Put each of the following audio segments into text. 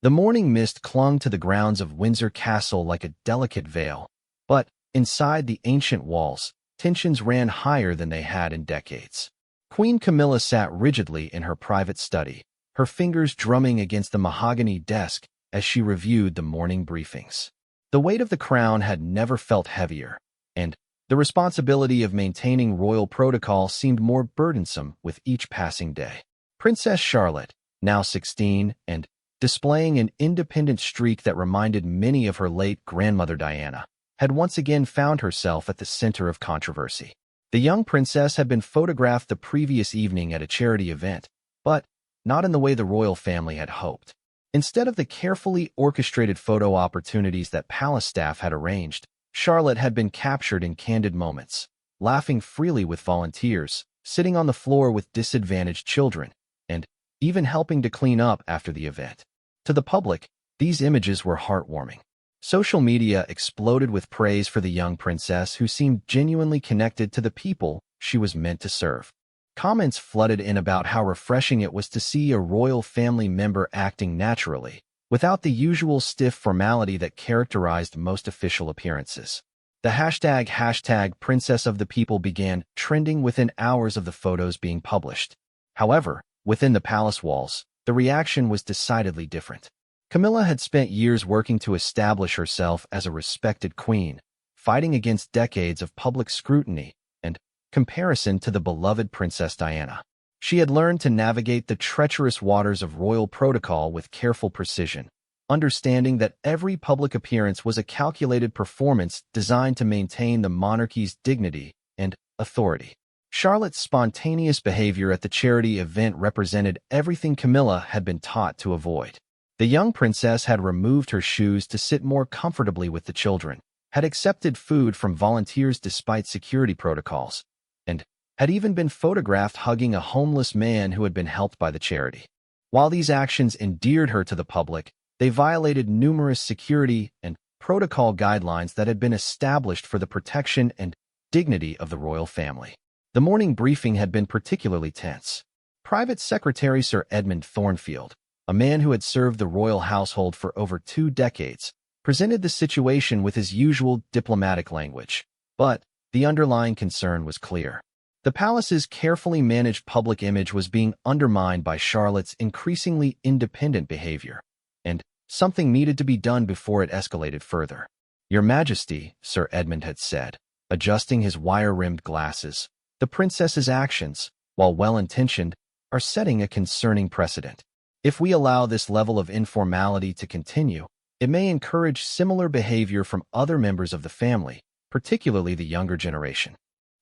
The morning mist clung to the grounds of Windsor Castle like a delicate veil, but inside the ancient walls, tensions ran higher than they had in decades. Queen Camilla sat rigidly in her private study, her fingers drumming against the mahogany desk as she reviewed the morning briefings. The weight of the crown had never felt heavier, and the responsibility of maintaining royal protocol seemed more burdensome with each passing day. Princess Charlotte, now 16 and displaying an independent streak that reminded many of her late grandmother Diana, had once again found herself at the center of controversy. The young princess had been photographed the previous evening at a charity event, but not in the way the royal family had hoped. Instead of the carefully orchestrated photo opportunities that palace staff had arranged, Charlotte had been captured in candid moments, laughing freely with volunteers, sitting on the floor with disadvantaged children, and even helping to clean up after the event. To the public, these images were heartwarming. Social media exploded with praise for the young princess who seemed genuinely connected to the people she was meant to serve. Comments flooded in about how refreshing it was to see a royal family member acting naturally, without the usual stiff formality that characterized most official appearances. The hashtag Princess of the People began trending within hours of the photos being published. However, within the palace walls, the reaction was decidedly different. Camilla had spent years working to establish herself as a respected queen, fighting against decades of public scrutiny and comparison to the beloved Princess Diana. She had learned to navigate the treacherous waters of royal protocol with careful precision, understanding that every public appearance was a calculated performance designed to maintain the monarchy's dignity and authority. Charlotte's spontaneous behavior at the charity event represented everything Camilla had been taught to avoid. The young princess had removed her shoes to sit more comfortably with the children, had accepted food from volunteers despite security protocols, and had even been photographed hugging a homeless man who had been helped by the charity. While these actions endeared her to the public, they violated numerous security and protocol guidelines that had been established for the protection and dignity of the royal family. The morning briefing had been particularly tense. Private Secretary Sir Edmund Thornfield, a man who had served the royal household for over 2 decades, presented the situation with his usual diplomatic language, but the underlying concern was clear. The palace's carefully managed public image was being undermined by Charlotte's increasingly independent behavior, and something needed to be done before it escalated further. "Your Majesty," Sir Edmund had said, adjusting his wire-rimmed glasses, "the princess's actions, while well-intentioned, are setting a concerning precedent. If we allow this level of informality to continue, it may encourage similar behavior from other members of the family, particularly the younger generation."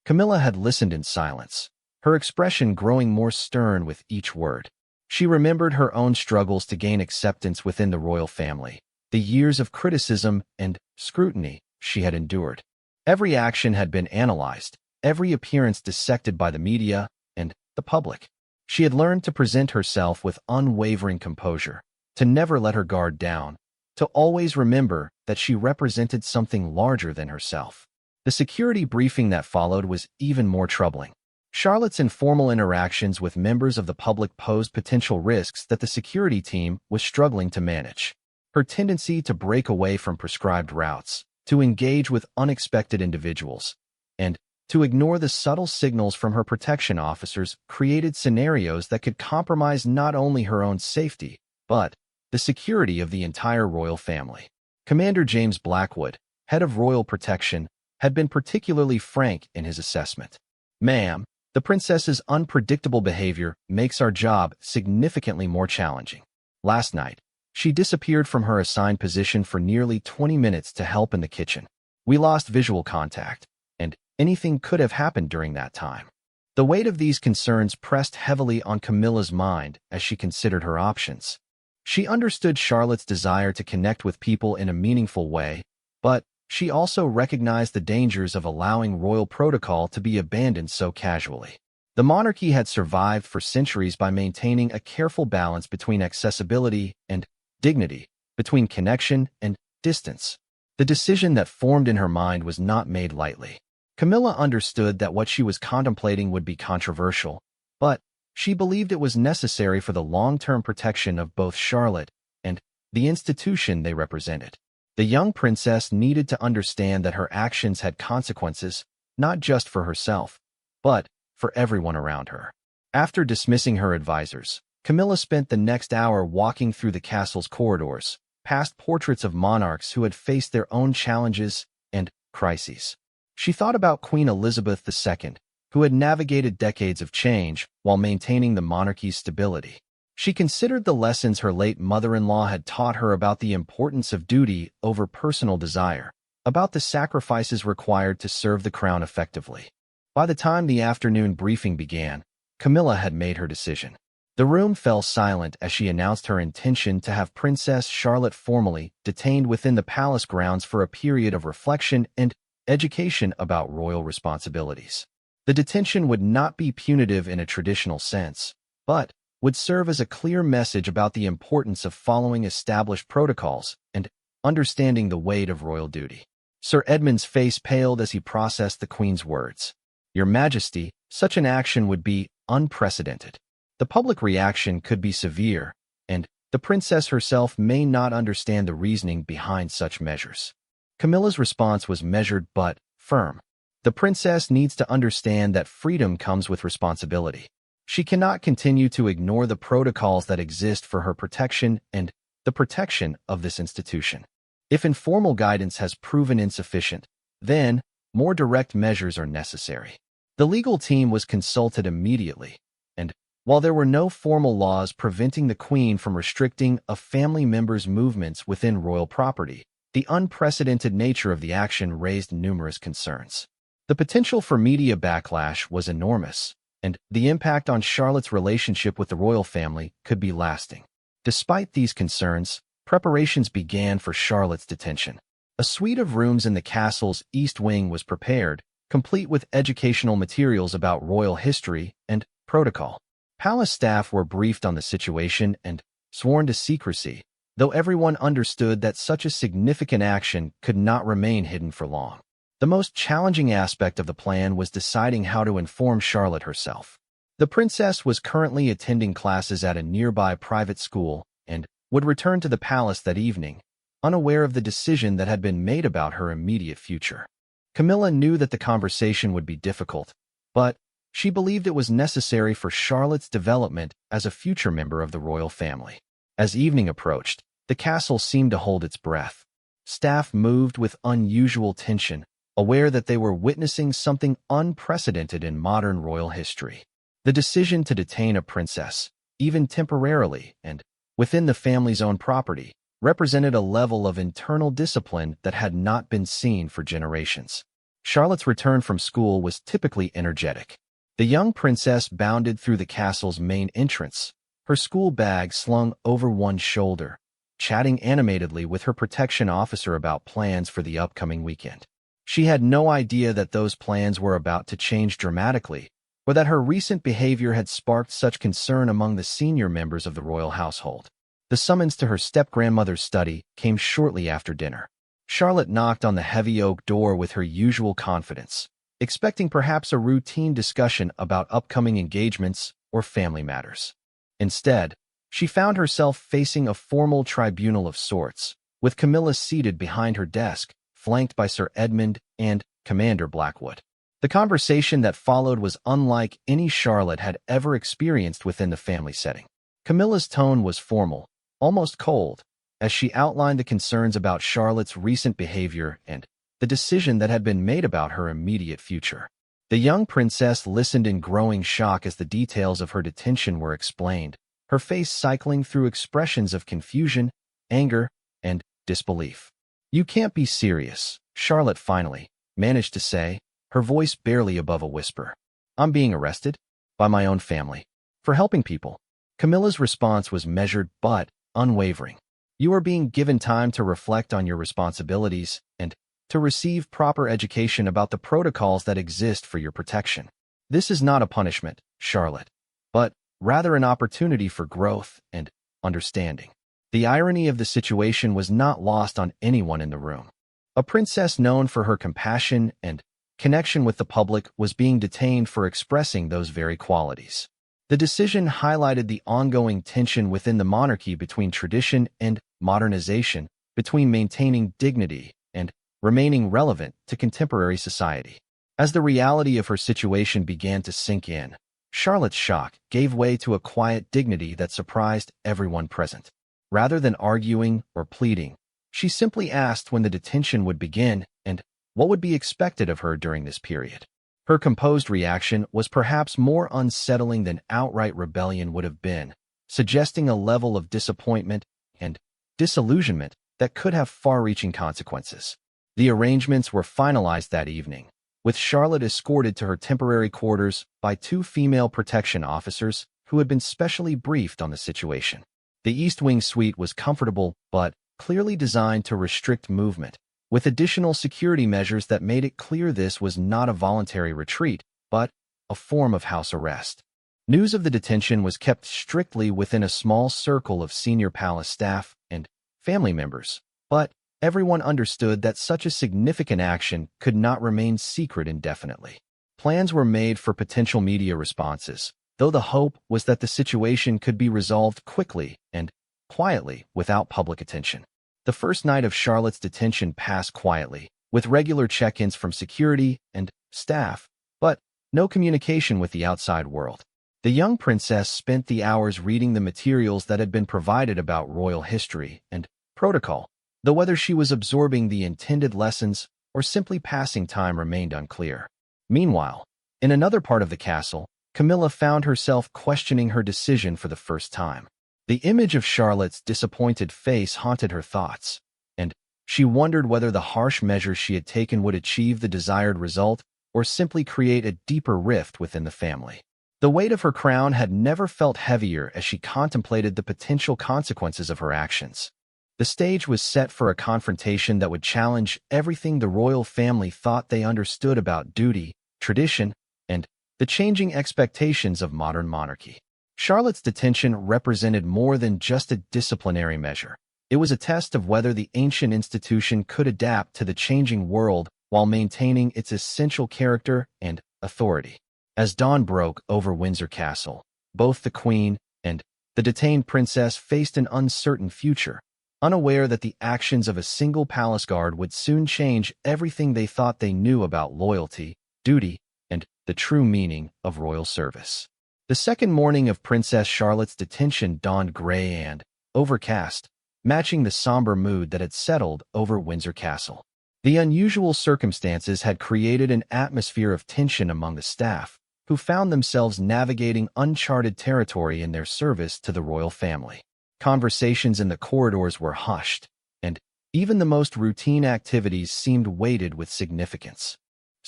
Camilla had listened in silence, her expression growing more stern with each word. She remembered her own struggles to gain acceptance within the royal family, the years of criticism and scrutiny she had endured. Every action had been analyzed, every appearance dissected by the media and the public. She had learned to present herself with unwavering composure, to never let her guard down, to always remember that she represented something larger than herself. The security briefing that followed was even more troubling. Charlotte's informal interactions with members of the public posed potential risks that the security team was struggling to manage. Her tendency to break away from prescribed routes, to engage with unexpected individuals, and to ignore the subtle signals from her protection officers created scenarios that could compromise not only her own safety, but the security of the entire royal family. Commander James Blackwood, head of royal protection, had been particularly frank in his assessment. "Ma'am, the princess's unpredictable behavior makes our job significantly more challenging. Last night, she disappeared from her assigned position for nearly 20 minutes to help in the kitchen. We lost visual contact, and anything could have happened during that time." The weight of these concerns pressed heavily on Camilla's mind as she considered her options. She understood Charlotte's desire to connect with people in a meaningful way, but she also recognized the dangers of allowing royal protocol to be abandoned so casually. The monarchy had survived for centuries by maintaining a careful balance between accessibility and dignity, between connection and distance. The decision that formed in her mind was not made lightly. Camilla understood that what she was contemplating would be controversial, but she believed it was necessary for the long-term protection of both Charlotte and the institution they represented. The young princess needed to understand that her actions had consequences, not just for herself, but for everyone around her. After dismissing her advisors, Camilla spent the next hour walking through the castle's corridors, past portraits of monarchs who had faced their own challenges and crises. She thought about Queen Elizabeth II, who had navigated decades of change while maintaining the monarchy's stability. She considered the lessons her late mother-in-law had taught her about the importance of duty over personal desire, about the sacrifices required to serve the crown effectively. By the time the afternoon briefing began, Camilla had made her decision. The room fell silent as she announced her intention to have Princess Charlotte formally detained within the palace grounds for a period of reflection and education about royal responsibilities. The detention would not be punitive in a traditional sense, but would serve as a clear message about the importance of following established protocols and understanding the weight of royal duty. Sir Edmund's face paled as he processed the Queen's words. "Your Majesty, such an action would be unprecedented. The public reaction could be severe, and the princess herself may not understand the reasoning behind such measures." Camilla's response was measured but firm. The princess needs to understand that freedom comes with responsibility. She cannot continue to ignore the protocols that exist for her protection and the protection of this institution. If informal guidance has proven insufficient, then more direct measures are necessary. The legal team was consulted immediately, and while there were no formal laws preventing the Queen from restricting a family member's movements within royal property, the unprecedented nature of the action raised numerous concerns. The potential for media backlash was enormous, and the impact on Charlotte's relationship with the royal family could be lasting. Despite these concerns, preparations began for Charlotte's detention. A suite of rooms in the castle's east wing was prepared, complete with educational materials about royal history and protocol. Palace staff were briefed on the situation and sworn to secrecy, though everyone understood that such a significant action could not remain hidden for long. The most challenging aspect of the plan was deciding how to inform Charlotte herself. The princess was currently attending classes at a nearby private school and would return to the palace that evening, unaware of the decision that had been made about her immediate future. Camilla knew that the conversation would be difficult, but she believed it was necessary for Charlotte's development as a future member of the royal family. As evening approached, the castle seemed to hold its breath. Staff moved with unusual tension, aware that they were witnessing something unprecedented in modern royal history. The decision to detain a princess, even temporarily and within the family's own property, represented a level of internal discipline that had not been seen for generations. Charlotte's return from school was typically energetic. The young princess bounded through the castle's main entrance, her school bag slung over one shoulder, chatting animatedly with her protection officer about plans for the upcoming weekend. She had no idea that those plans were about to change dramatically, or that her recent behavior had sparked such concern among the senior members of the royal household. The summons to her step-grandmother's study came shortly after dinner. Charlotte knocked on the heavy oak door with her usual confidence, expecting perhaps a routine discussion about upcoming engagements or family matters. Instead, she found herself facing a formal tribunal of sorts, with Camilla seated behind her desk, flanked by Sir Edmund and Commander Blackwood. The conversation that followed was unlike any Charlotte had ever experienced within the family setting. Camilla's tone was formal, almost cold, as she outlined the concerns about Charlotte's recent behavior and the decision that had been made about her immediate future. The young princess listened in growing shock as the details of her detention were explained, her face cycling through expressions of confusion, anger, and disbelief. "You can't be serious," Charlotte finally managed to say, her voice barely above a whisper. "I'm being arrested? By my own family. For helping people." Camilla's response was measured but unwavering. "You are being given time to reflect on your responsibilities and to receive proper education about the protocols that exist for your protection. This is not a punishment, Charlotte, but rather an opportunity for growth and understanding." The irony of the situation was not lost on anyone in the room. A princess known for her compassion and connection with the public was being detained for expressing those very qualities. The decision highlighted the ongoing tension within the monarchy between tradition and modernization, between maintaining dignity and remaining relevant to contemporary society. As the reality of her situation began to sink in, Charlotte's shock gave way to a quiet dignity that surprised everyone present. Rather than arguing or pleading, she simply asked when the detention would begin and what would be expected of her during this period. Her composed reaction was perhaps more unsettling than outright rebellion would have been, suggesting a level of disappointment and disillusionment that could have far-reaching consequences. The arrangements were finalized that evening, with Charlotte escorted to her temporary quarters by two female protection officers who had been specially briefed on the situation. The East Wing suite was comfortable but clearly designed to restrict movement, with additional security measures that made it clear this was not a voluntary retreat, but a form of house arrest. News of the detention was kept strictly within a small circle of senior palace staff and family members, but everyone understood that such a significant action could not remain secret indefinitely. Plans were made for potential media responses, though the hope was that the situation could be resolved quickly and quietly without public attention. The first night of Charlotte's detention passed quietly, with regular check-ins from security and staff, but no communication with the outside world. The young princess spent the hours reading the materials that had been provided about royal history and protocol, though whether she was absorbing the intended lessons or simply passing time remained unclear. Meanwhile, in another part of the castle, Camilla found herself questioning her decision for the first time. The image of Charlotte's disappointed face haunted her thoughts, and she wondered whether the harsh measures she had taken would achieve the desired result or simply create a deeper rift within the family. The weight of her crown had never felt heavier as she contemplated the potential consequences of her actions. The stage was set for a confrontation that would challenge everything the royal family thought they understood about duty, tradition, and the changing expectations of modern monarchy. Charlotte's detention represented more than just a disciplinary measure. It was a test of whether the ancient institution could adapt to the changing world while maintaining its essential character and authority. As dawn broke over Windsor Castle, both the Queen and the detained princess faced an uncertain future, unaware that the actions of a single palace guard would soon change everything they thought they knew about loyalty, duty, and the true meaning of royal service. The second morning of Princess Charlotte's detention dawned gray and overcast, matching the somber mood that had settled over Windsor Castle. The unusual circumstances had created an atmosphere of tension among the staff, who found themselves navigating uncharted territory in their service to the royal family. Conversations in the corridors were hushed, and even the most routine activities seemed weighted with significance.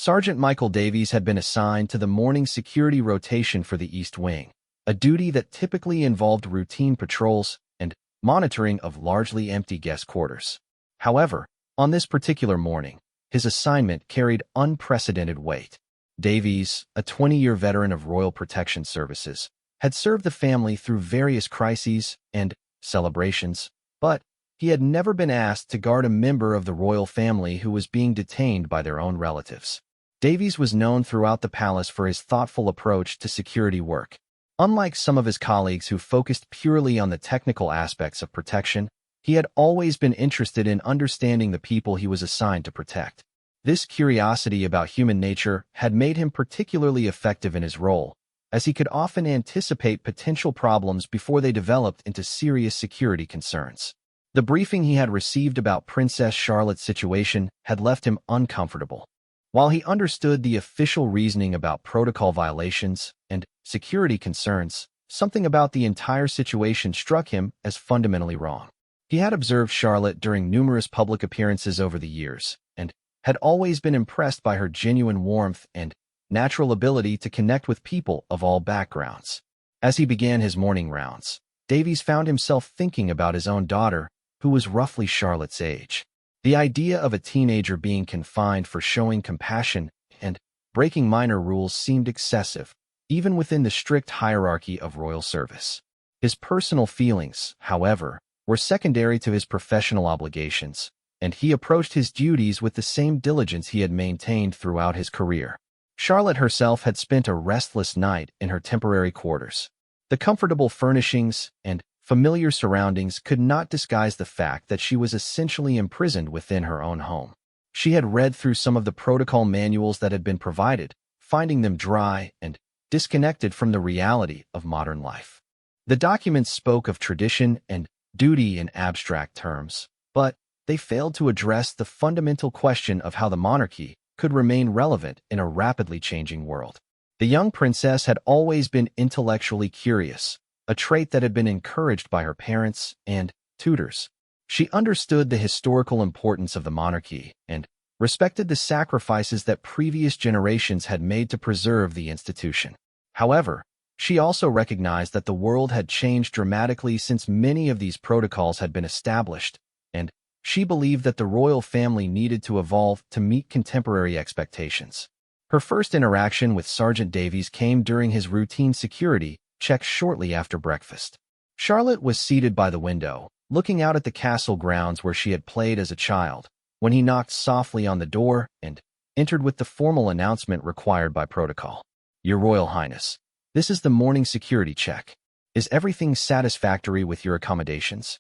Sergeant Michael Davies had been assigned to the morning security rotation for the East Wing, a duty that typically involved routine patrols and monitoring of largely empty guest quarters. However, on this particular morning, his assignment carried unprecedented weight. Davies, a 20-year veteran of Royal Protection Services, had served the family through various crises and celebrations, but he had never been asked to guard a member of the royal family who was being detained by their own relatives. Davies was known throughout the palace for his thoughtful approach to security work. Unlike some of his colleagues who focused purely on the technical aspects of protection, he had always been interested in understanding the people he was assigned to protect. This curiosity about human nature had made him particularly effective in his role, as he could often anticipate potential problems before they developed into serious security concerns. The briefing he had received about Princess Charlotte's situation had left him uncomfortable. While he understood the official reasoning about protocol violations and security concerns, something about the entire situation struck him as fundamentally wrong. He had observed Charlotte during numerous public appearances over the years, and had always been impressed by her genuine warmth and natural ability to connect with people of all backgrounds. As he began his morning rounds, Davies found himself thinking about his own daughter, who was roughly Charlotte's age. The idea of a teenager being confined for showing compassion and breaking minor rules seemed excessive, even within the strict hierarchy of royal service. His personal feelings, however, were secondary to his professional obligations, and he approached his duties with the same diligence he had maintained throughout his career. Charlotte herself had spent a restless night in her temporary quarters. The comfortable furnishings and familiar surroundings could not disguise the fact that she was essentially imprisoned within her own home. She had read through some of the protocol manuals that had been provided, finding them dry and disconnected from the reality of modern life. The documents spoke of tradition and duty in abstract terms, but they failed to address the fundamental question of how the monarchy could remain relevant in a rapidly changing world. The young princess had always been intellectually curious, a trait that had been encouraged by her parents and tutors. She understood the historical importance of the monarchy and respected the sacrifices that previous generations had made to preserve the institution. However, she also recognized that the world had changed dramatically since many of these protocols had been established, and she believed that the royal family needed to evolve to meet contemporary expectations. Her first interaction with Sergeant Davies came during his routine security check shortly after breakfast. Charlotte was seated by the window, looking out at the castle grounds where she had played as a child, when he knocked softly on the door and entered with the formal announcement required by protocol. "Your Royal Highness, this is the morning security check. Is everything satisfactory with your accommodations?"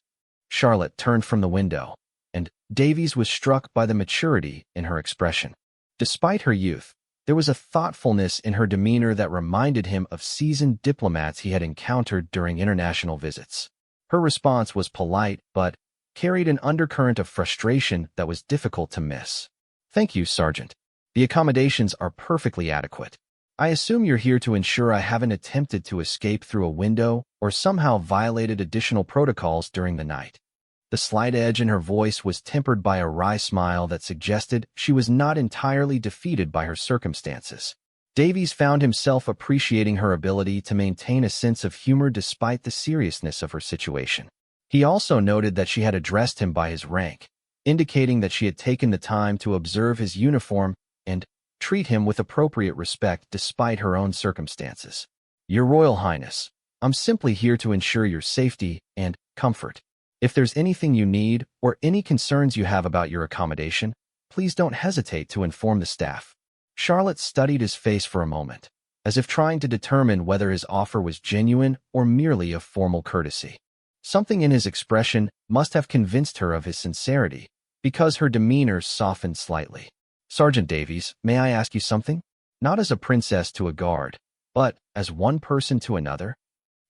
Charlotte turned from the window, and Davies was struck by the maturity in her expression. Despite her youth, there was a thoughtfulness in her demeanor that reminded him of seasoned diplomats he had encountered during international visits. Her response was polite, but carried an undercurrent of frustration that was difficult to miss. "Thank you, Sergeant. The accommodations are perfectly adequate. I assume you're here to ensure I haven't attempted to escape through a window or somehow violated additional protocols during the night." The slight edge in her voice was tempered by a wry smile that suggested she was not entirely defeated by her circumstances. Davies found himself appreciating her ability to maintain a sense of humor despite the seriousness of her situation. He also noted that she had addressed him by his rank, indicating that she had taken the time to observe his uniform and treat him with appropriate respect despite her own circumstances. "Your Royal Highness, I'm simply here to ensure your safety and comfort. If there's anything you need or any concerns you have about your accommodation, please don't hesitate to inform the staff." Charlotte studied his face for a moment, as if trying to determine whether his offer was genuine or merely of formal courtesy. Something in his expression must have convinced her of his sincerity, because her demeanor softened slightly. "Sergeant Davies, may I ask you something? Not as a princess to a guard, but as one person to another?"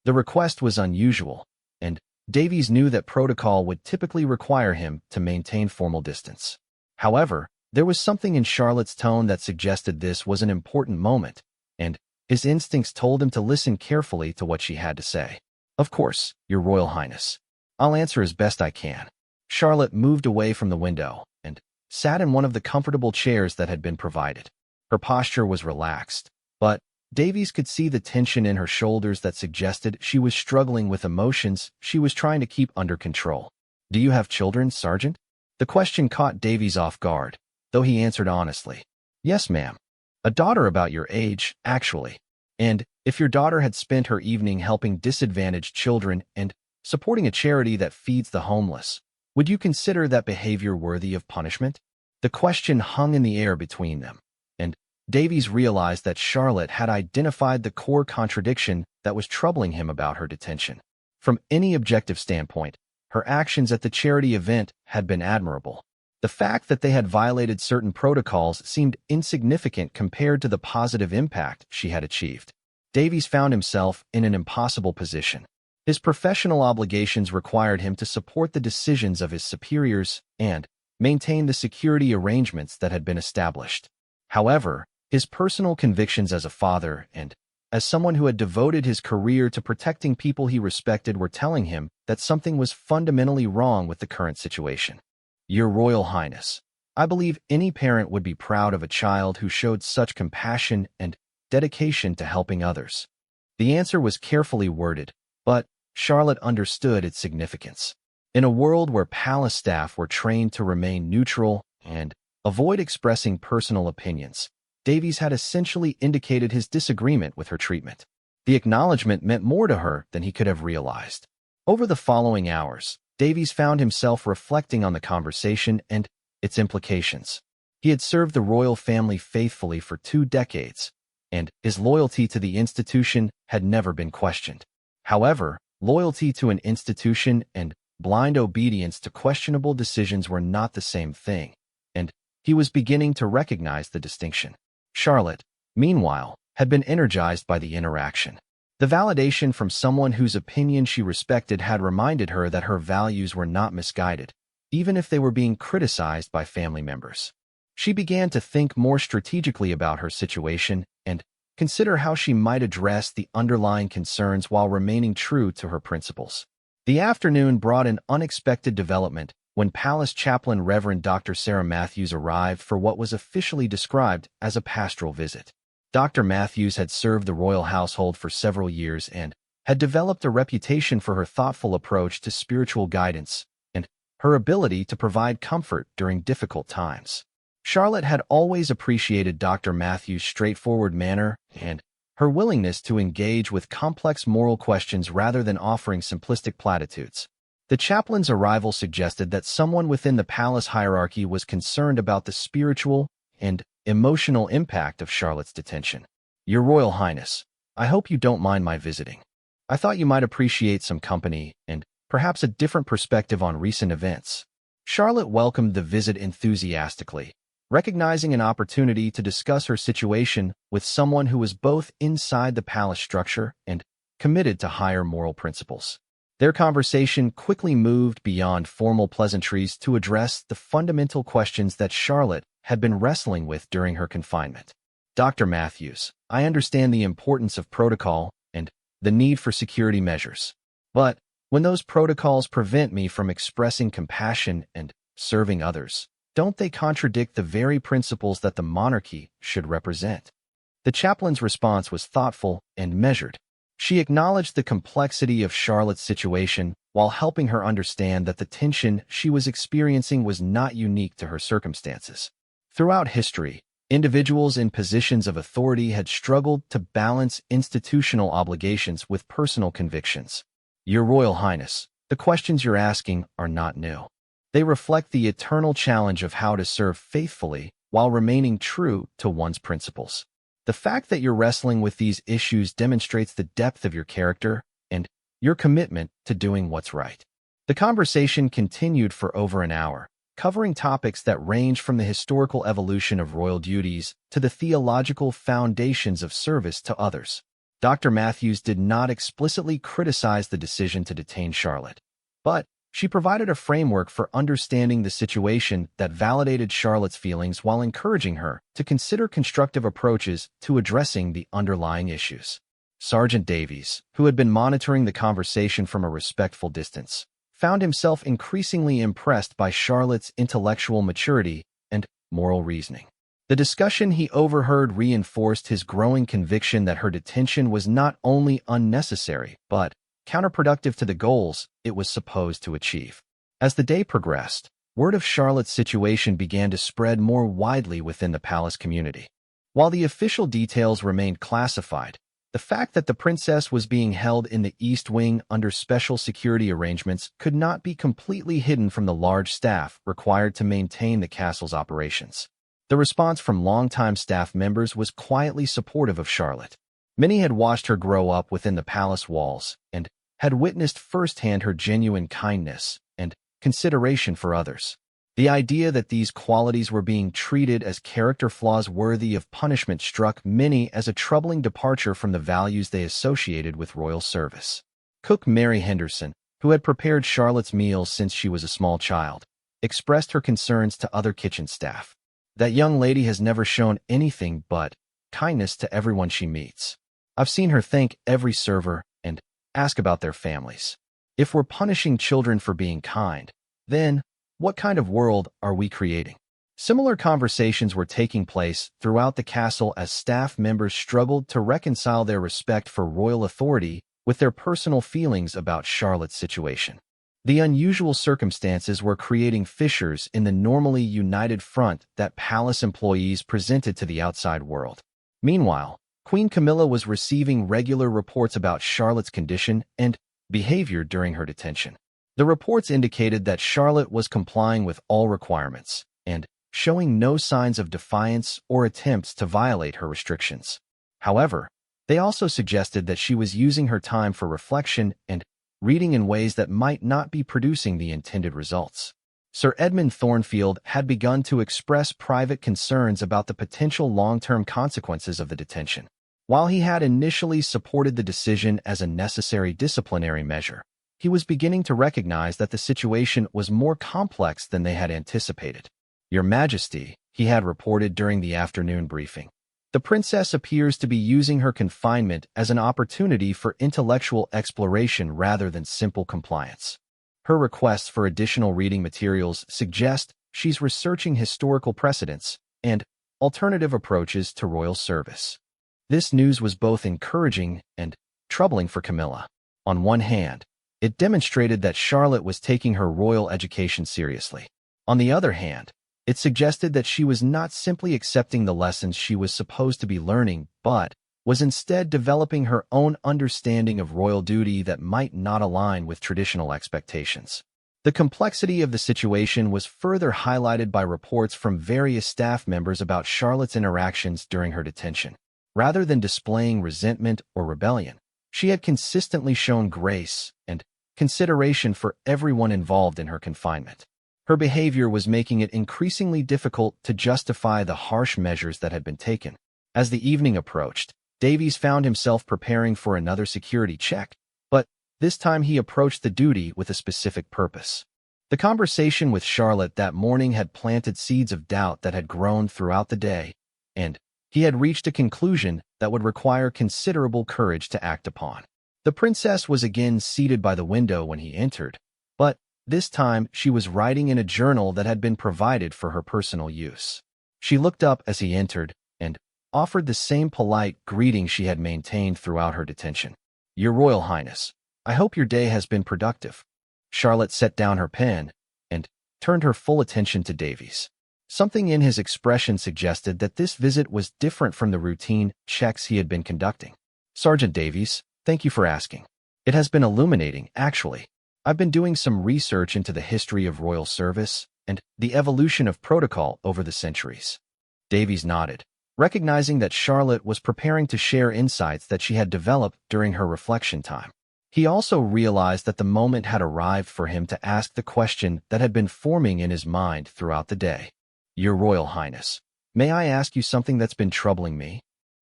The request was unusual, and Davies knew that protocol would typically require him to maintain formal distance. However, there was something in Charlotte's tone that suggested this was an important moment, and his instincts told him to listen carefully to what she had to say. "Of course, Your Royal Highness. I'll answer as best I can." Charlotte moved away from the window and sat in one of the comfortable chairs that had been provided. Her posture was relaxed, but Davies could see the tension in her shoulders that suggested she was struggling with emotions she was trying to keep under control. "Do you have children, Sergeant?" The question caught Davies off guard, though he answered honestly. "Yes, ma'am. A daughter about your age, actually. And if your daughter had spent her evening helping disadvantaged children and supporting a charity that feeds the homeless, would you consider that behavior worthy of punishment?" The question hung in the air between them, and Davies realized that Charlotte had identified the core contradiction that was troubling him about her detention. From any objective standpoint, her actions at the charity event had been admirable. The fact that they had violated certain protocols seemed insignificant compared to the positive impact she had achieved. Davies found himself in an impossible position. His professional obligations required him to support the decisions of his superiors and maintain the security arrangements that had been established. However, his personal convictions as a father and as someone who had devoted his career to protecting people he respected were telling him that something was fundamentally wrong with the current situation. "Your Royal Highness, I believe any parent would be proud of a child who showed such compassion and dedication to helping others." The answer was carefully worded, but Charlotte understood its significance. In a world where palace staff were trained to remain neutral and avoid expressing personal opinions, Davies had essentially indicated his disagreement with her treatment. The acknowledgement meant more to her than he could have realized. Over the following hours, Davies found himself reflecting on the conversation and its implications. He had served the royal family faithfully for 2 decades, and his loyalty to the institution had never been questioned. However, loyalty to an institution and blind obedience to questionable decisions were not the same thing, and he was beginning to recognize the distinction. Charlotte, meanwhile, had been energized by the interaction. The validation from someone whose opinion she respected had reminded her that her values were not misguided, even if they were being criticized by family members. She began to think more strategically about her situation and consider how she might address the underlying concerns while remaining true to her principles. The afternoon brought an unexpected development when Palace Chaplain Reverend Dr. Sarah Matthews arrived for what was officially described as a pastoral visit. Dr. Matthews had served the royal household for several years and had developed a reputation for her thoughtful approach to spiritual guidance and her ability to provide comfort during difficult times. Charlotte had always appreciated Dr. Matthews' straightforward manner and her willingness to engage with complex moral questions rather than offering simplistic platitudes. The chaplain's arrival suggested that someone within the palace hierarchy was concerned about the spiritual and emotional impact of Charlotte's detention. "Your Royal Highness, I hope you don't mind my visiting. I thought you might appreciate some company and perhaps a different perspective on recent events." Charlotte welcomed the visit enthusiastically, recognizing an opportunity to discuss her situation with someone who was both inside the palace structure and committed to higher moral principles. Their conversation quickly moved beyond formal pleasantries to address the fundamental questions that Charlotte had been wrestling with during her confinement. "Dr. Matthews, I understand the importance of protocol and the need for security measures. But when those protocols prevent me from expressing compassion and serving others, don't they contradict the very principles that the monarchy should represent?" The chaplain's response was thoughtful and measured. She acknowledged the complexity of Charlotte's situation while helping her understand that the tension she was experiencing was not unique to her circumstances. Throughout history, individuals in positions of authority had struggled to balance institutional obligations with personal convictions. "Your Royal Highness, the questions you're asking are not new. They reflect the eternal challenge of how to serve faithfully while remaining true to one's principles. The fact that you're wrestling with these issues demonstrates the depth of your character and your commitment to doing what's right." The conversation continued for over an hour, covering topics that range from the historical evolution of royal duties to the theological foundations of service to others. Dr. Matthews did not explicitly criticize the decision to detain Charlotte, but she provided a framework for understanding the situation that validated Charlotte's feelings while encouraging her to consider constructive approaches to addressing the underlying issues. Sergeant Davies, who had been monitoring the conversation from a respectful distance, found himself increasingly impressed by Charlotte's intellectual maturity and moral reasoning. The discussion he overheard reinforced his growing conviction that her detention was not only unnecessary, but counterproductive to the goals it was supposed to achieve. As the day progressed, word of Charlotte's situation began to spread more widely within the palace community. While the official details remained classified, the fact that the princess was being held in the East Wing under special security arrangements could not be completely hidden from the large staff required to maintain the castle's operations. The response from longtime staff members was quietly supportive of Charlotte. Many had watched her grow up within the palace walls and had witnessed firsthand her genuine kindness and consideration for others. The idea that these qualities were being treated as character flaws worthy of punishment struck many as a troubling departure from the values they associated with royal service. Cook Mary Henderson, who had prepared Charlotte's meals since she was a small child, expressed her concerns to other kitchen staff. "That young lady has never shown anything but kindness to everyone she meets. I've seen her thank every server and ask about their families. If we're punishing children for being kind, then what kind of world are we creating?" Similar conversations were taking place throughout the castle as staff members struggled to reconcile their respect for royal authority with their personal feelings about Charlotte's situation. The unusual circumstances were creating fissures in the normally united front that palace employees presented to the outside world. Meanwhile, Queen Camilla was receiving regular reports about Charlotte's condition and behavior during her detention. The reports indicated that Charlotte was complying with all requirements, and showing no signs of defiance or attempts to violate her restrictions. However, they also suggested that she was using her time for reflection and reading in ways that might not be producing the intended results. Sir Edmund Thornfield had begun to express private concerns about the potential long-term consequences of the detention. While he had initially supported the decision as a necessary disciplinary measure, he was beginning to recognize that the situation was more complex than they had anticipated. "Your Majesty," he had reported during the afternoon briefing, "the princess appears to be using her confinement as an opportunity for intellectual exploration rather than simple compliance. Her requests for additional reading materials suggest she's researching historical precedents and alternative approaches to royal service." This news was both encouraging and troubling for Camilla. On one hand, it demonstrated that Charlotte was taking her royal education seriously. On the other hand, it suggested that she was not simply accepting the lessons she was supposed to be learning, but was instead developing her own understanding of royal duty that might not align with traditional expectations. The complexity of the situation was further highlighted by reports from various staff members about Charlotte's interactions during her detention. Rather than displaying resentment or rebellion, she had consistently shown grace and consideration for everyone involved in her confinement. Her behavior was making it increasingly difficult to justify the harsh measures that had been taken. As the evening approached, Davies found himself preparing for another security check, but this time he approached the duty with a specific purpose. The conversation with Charlotte that morning had planted seeds of doubt that had grown throughout the day, and he had reached a conclusion that would require considerable courage to act upon. The princess was again seated by the window when he entered, but this time she was writing in a journal that had been provided for her personal use. She looked up as he entered and offered the same polite greeting she had maintained throughout her detention. "Your Royal Highness, I hope your day has been productive." Charlotte set down her pen and turned her full attention to Davies. Something in his expression suggested that this visit was different from the routine checks he had been conducting. "Sergeant Davies, thank you for asking. It has been illuminating, actually. I've been doing some research into the history of royal service and the evolution of protocol over the centuries." Davies nodded, recognizing that Charlotte was preparing to share insights that she had developed during her reflection time. He also realized that the moment had arrived for him to ask the question that had been forming in his mind throughout the day. "Your Royal Highness, may I ask you something that's been troubling me?"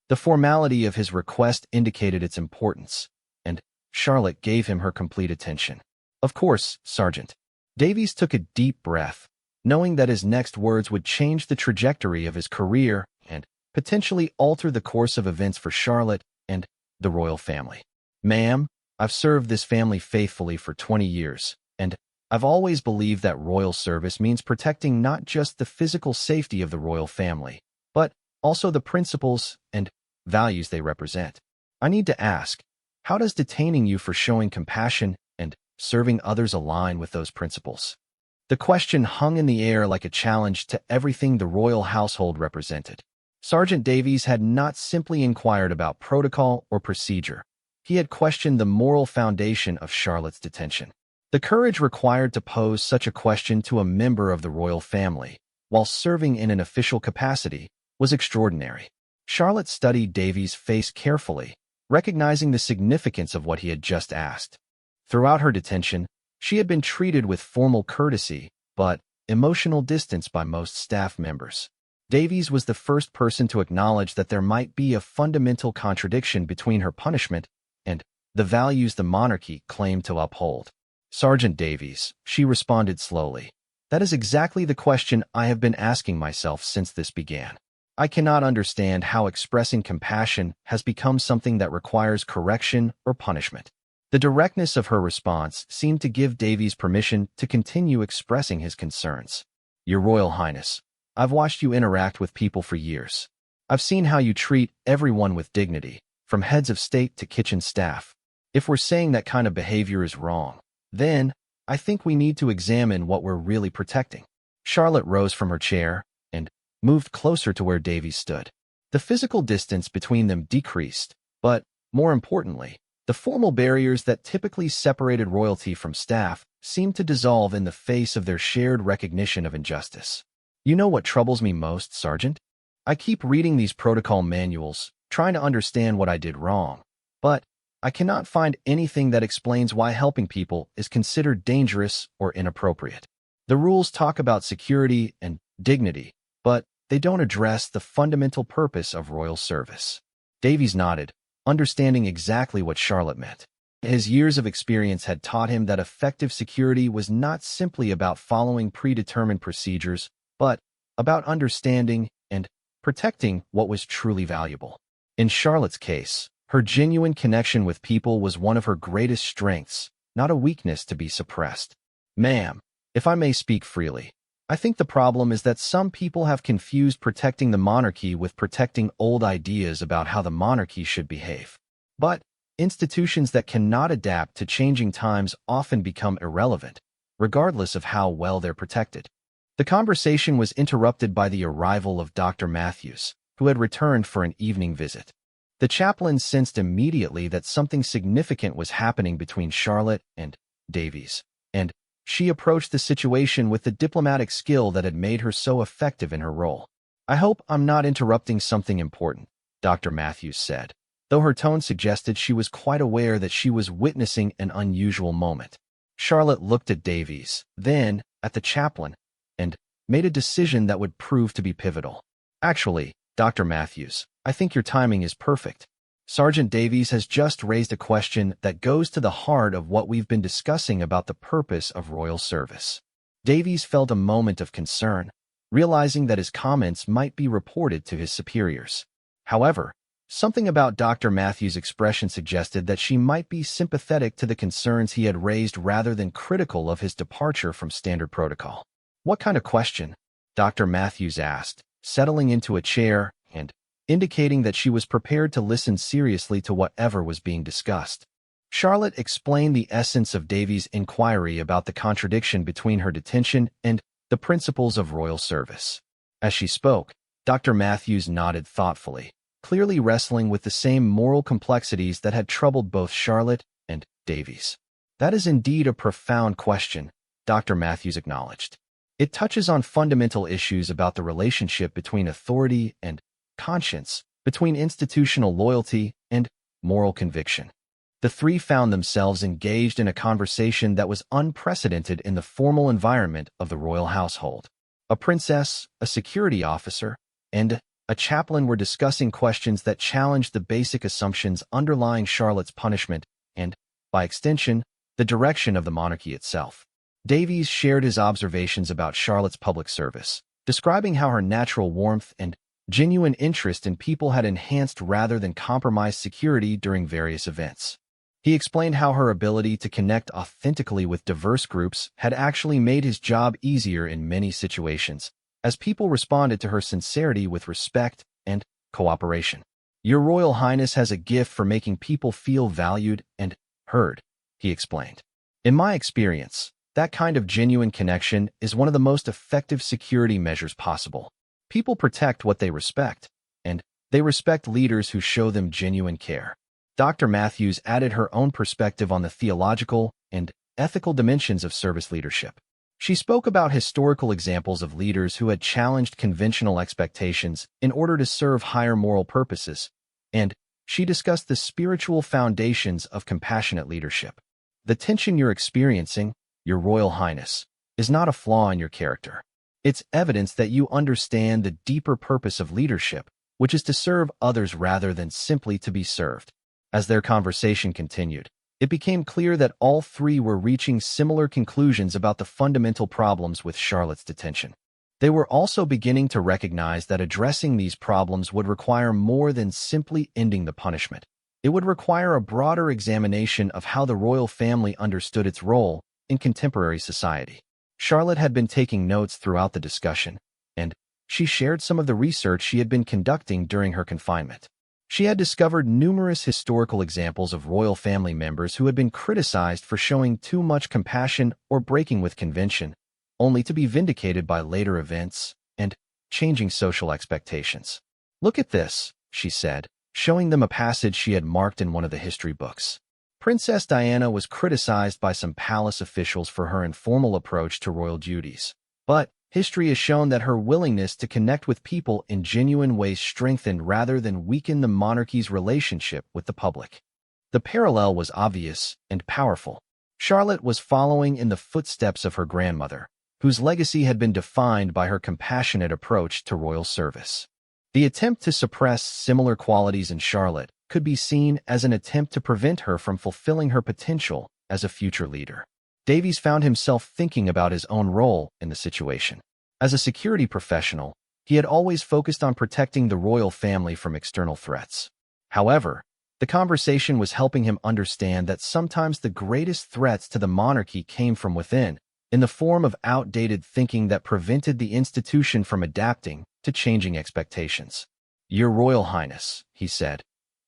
The formality of his request indicated its importance, and Charlotte gave him her complete attention. "Of course, Sergeant." Davies took a deep breath, knowing that his next words would change the trajectory of his career and potentially alter the course of events for Charlotte and the royal family. "Ma'am, I've served this family faithfully for 20 years, and I've always believed that royal service means protecting not just the physical safety of the royal family, but also the principles and values they represent. I need to ask, how does detaining you for showing compassion and serving others align with those principles?" The question hung in the air like a challenge to everything the royal household represented. Sergeant Davies had not simply inquired about protocol or procedure. He had questioned the moral foundation of Charlotte's detention. The courage required to pose such a question to a member of the royal family, while serving in an official capacity, was extraordinary. Charlotte studied Davies' face carefully, recognizing the significance of what he had just asked. Throughout her detention, she had been treated with formal courtesy, but emotional distance by most staff members. Davies was the first person to acknowledge that there might be a fundamental contradiction between her punishment and the values the monarchy claimed to uphold. "Sergeant Davies," she responded slowly, "that is exactly the question I have been asking myself since this began. I cannot understand how expressing compassion has become something that requires correction or punishment." The directness of her response seemed to give Davies permission to continue expressing his concerns. "Your Royal Highness, I've watched you interact with people for years. I've seen how you treat everyone with dignity, from heads of state to kitchen staff. If we're saying that kind of behavior is wrong, then I think we need to examine what we're really protecting." Charlotte rose from her chair and moved closer to where Davies stood. The physical distance between them decreased, but, more importantly, the formal barriers that typically separated royalty from staff seemed to dissolve in the face of their shared recognition of injustice. You know what troubles me most, Sergeant? I keep reading these protocol manuals, trying to understand what I did wrong, but I cannot find anything that explains why helping people is considered dangerous or inappropriate. The rules talk about security and dignity, but they don't address the fundamental purpose of royal service. Davies nodded, understanding exactly what Charlotte meant. His years of experience had taught him that effective security was not simply about following predetermined procedures, but about understanding and protecting what was truly valuable. In Charlotte's case, her genuine connection with people was one of her greatest strengths, not a weakness to be suppressed. Ma'am, if I may speak freely, I think the problem is that some people have confused protecting the monarchy with protecting old ideas about how the monarchy should behave. But institutions that cannot adapt to changing times often become irrelevant, regardless of how well they're protected. The conversation was interrupted by the arrival of Dr. Matthews, who had returned for an evening visit. The chaplain sensed immediately that something significant was happening between Charlotte and Davies, and she approached the situation with the diplomatic skill that had made her so effective in her role. "I hope I'm not interrupting something important," Dr. Matthews said, though her tone suggested she was quite aware that she was witnessing an unusual moment. Charlotte looked at Davies, then at the chaplain, and made a decision that would prove to be pivotal. "Actually, Dr. Matthews, I think your timing is perfect. Sergeant Davies has just raised a question that goes to the heart of what we've been discussing about the purpose of royal service." Davies felt a moment of concern, realizing that his comments might be reported to his superiors. However, something about Dr. Matthews' expression suggested that she might be sympathetic to the concerns he had raised rather than critical of his departure from standard protocol. "What kind of question?" Dr. Matthews asked, settling into a chair and indicating that she was prepared to listen seriously to whatever was being discussed. Charlotte explained the essence of Davies' inquiry about the contradiction between her detention and the principles of royal service. As she spoke, Dr. Matthews nodded thoughtfully, clearly wrestling with the same moral complexities that had troubled both Charlotte and Davies. "That is indeed a profound question," Dr. Matthews acknowledged. "It touches on fundamental issues about the relationship between authority and conscience, between institutional loyalty and moral conviction." The three found themselves engaged in a conversation that was unprecedented in the formal environment of the royal household. A princess, a security officer, and a chaplain were discussing questions that challenged the basic assumptions underlying Charlotte's punishment and, by extension, the direction of the monarchy itself. Davies shared his observations about Charlotte's public service, describing how her natural warmth and genuine interest in people had enhanced rather than compromised security during various events. He explained how her ability to connect authentically with diverse groups had actually made his job easier in many situations, as people responded to her sincerity with respect and cooperation. "Your Royal Highness has a gift for making people feel valued and heard," he explained. "In my experience, that kind of genuine connection is one of the most effective security measures possible. People protect what they respect, and they respect leaders who show them genuine care." Dr. Matthews added her own perspective on the theological and ethical dimensions of service leadership. She spoke about historical examples of leaders who had challenged conventional expectations in order to serve higher moral purposes, and she discussed the spiritual foundations of compassionate leadership. "The tension you're experiencing, Your Royal Highness, is not a flaw in your character. It's evidence that you understand the deeper purpose of leadership, which is to serve others rather than simply to be served." As their conversation continued, it became clear that all three were reaching similar conclusions about the fundamental problems with Charlotte's detention. They were also beginning to recognize that addressing these problems would require more than simply ending the punishment. It would require a broader examination of how the royal family understood its role in contemporary society. Charlotte had been taking notes throughout the discussion, and she shared some of the research she had been conducting during her confinement. She had discovered numerous historical examples of royal family members who had been criticized for showing too much compassion or breaking with convention, only to be vindicated by later events and changing social expectations. "Look at this," she said, showing them a passage she had marked in one of the history books. Princess Diana was criticized by some palace officials for her informal approach to royal duties, but History has shown that her willingness to connect with people in genuine ways strengthened rather than weakened the monarchy's relationship with the public. The parallel was obvious and powerful. Charlotte was following in the footsteps of her grandmother, whose legacy had been defined by her compassionate approach to royal service. The attempt to suppress similar qualities in Charlotte could be seen as an attempt to prevent her from fulfilling her potential as a future leader. Davies found himself thinking about his own role in the situation. As a security professional, he had always focused on protecting the royal family from external threats. However, the conversation was helping him understand that sometimes the greatest threats to the monarchy came from within, in the form of outdated thinking that prevented the institution from adapting to changing expectations. "Your Royal Highness," he said,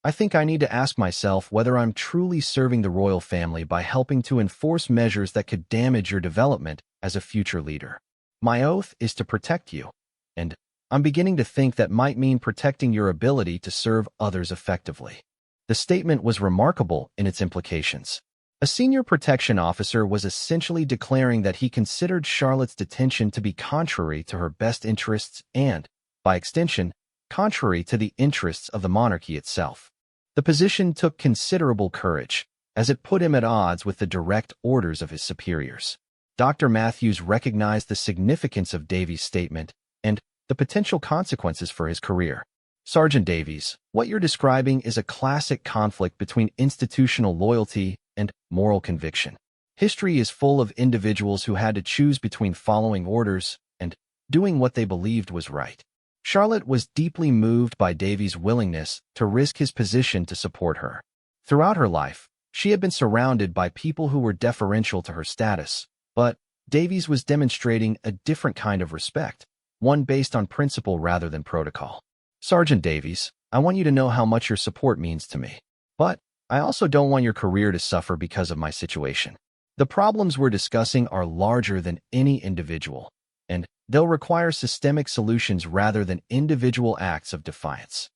"I think I need to ask myself whether I'm truly serving the royal family by helping to enforce measures that could damage your development as a future leader. My oath is to protect you, and I'm beginning to think that might mean protecting your ability to serve others effectively." The statement was remarkable in its implications. A senior protection officer was essentially declaring that he considered Charlotte's detention to be contrary to her best interests and, by extension, contrary to the interests of the monarchy itself. The position took considerable courage, as it put him at odds with the direct orders of his superiors. Dr. Matthews recognized the significance of Davies' statement and the potential consequences for his career. "Sergeant Davies, what you're describing is a classic conflict between institutional loyalty and moral conviction. History is full of individuals who had to choose between following orders and doing what they believed was right." Charlotte was deeply moved by Davies' willingness to risk his position to support her. Throughout her life, she had been surrounded by people who were deferential to her status, but Davies was demonstrating a different kind of respect, one based on principle rather than protocol. "Sergeant Davies, I want you to know how much your support means to me. But I also don't want your career to suffer because of my situation. The problems we're discussing are larger than any individual, and they'll require systemic solutions rather than individual acts of defiance."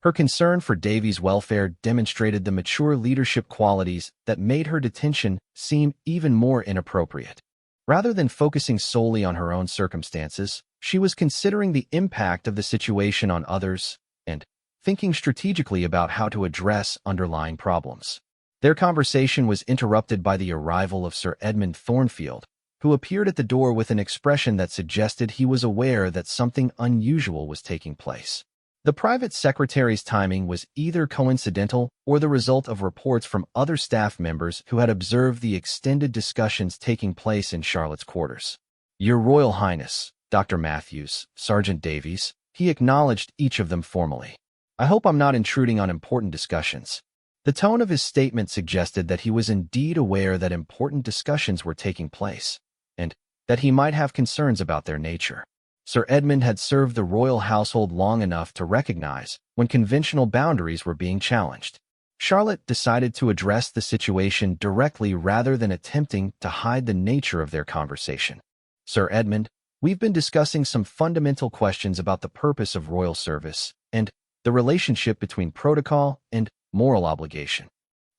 Her concern for Davies' welfare demonstrated the mature leadership qualities that made her detention seem even more inappropriate. Rather than focusing solely on her own circumstances, she was considering the impact of the situation on others and thinking strategically about how to address underlying problems. Their conversation was interrupted by the arrival of Sir Edmund Thornfield, who appeared at the door with an expression that suggested he was aware that something unusual was taking place. The private secretary's timing was either coincidental or the result of reports from other staff members who had observed the extended discussions taking place in Charlotte's quarters. "Your Royal Highness, Dr. Matthews, Sergeant Davies," he acknowledged each of them formally. "I hope I'm not intruding on important discussions." The tone of his statement suggested that he was indeed aware that important discussions were taking place, and that he might have concerns about their nature. Sir Edmund had served the royal household long enough to recognize when conventional boundaries were being challenged. Charlotte decided to address the situation directly rather than attempting to hide the nature of their conversation. "Sir Edmund, we've been discussing some fundamental questions about the purpose of royal service and the relationship between protocol and moral obligation."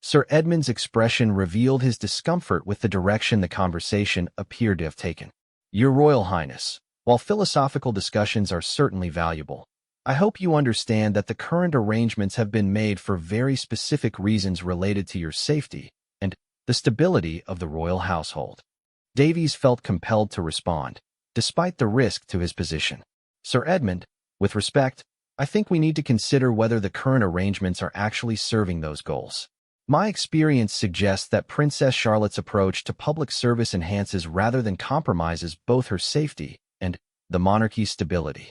Sir Edmund's expression revealed his discomfort with the direction the conversation appeared to have taken. "Your Royal Highness, while philosophical discussions are certainly valuable, I hope you understand that the current arrangements have been made for very specific reasons related to your safety and the stability of the royal household." Davies felt compelled to respond, despite the risk to his position. "Sir Edmund, with respect, I think we need to consider whether the current arrangements are actually serving those goals. My experience suggests that Princess Charlotte's approach to public service enhances rather than compromises both her safety and the monarchy's stability."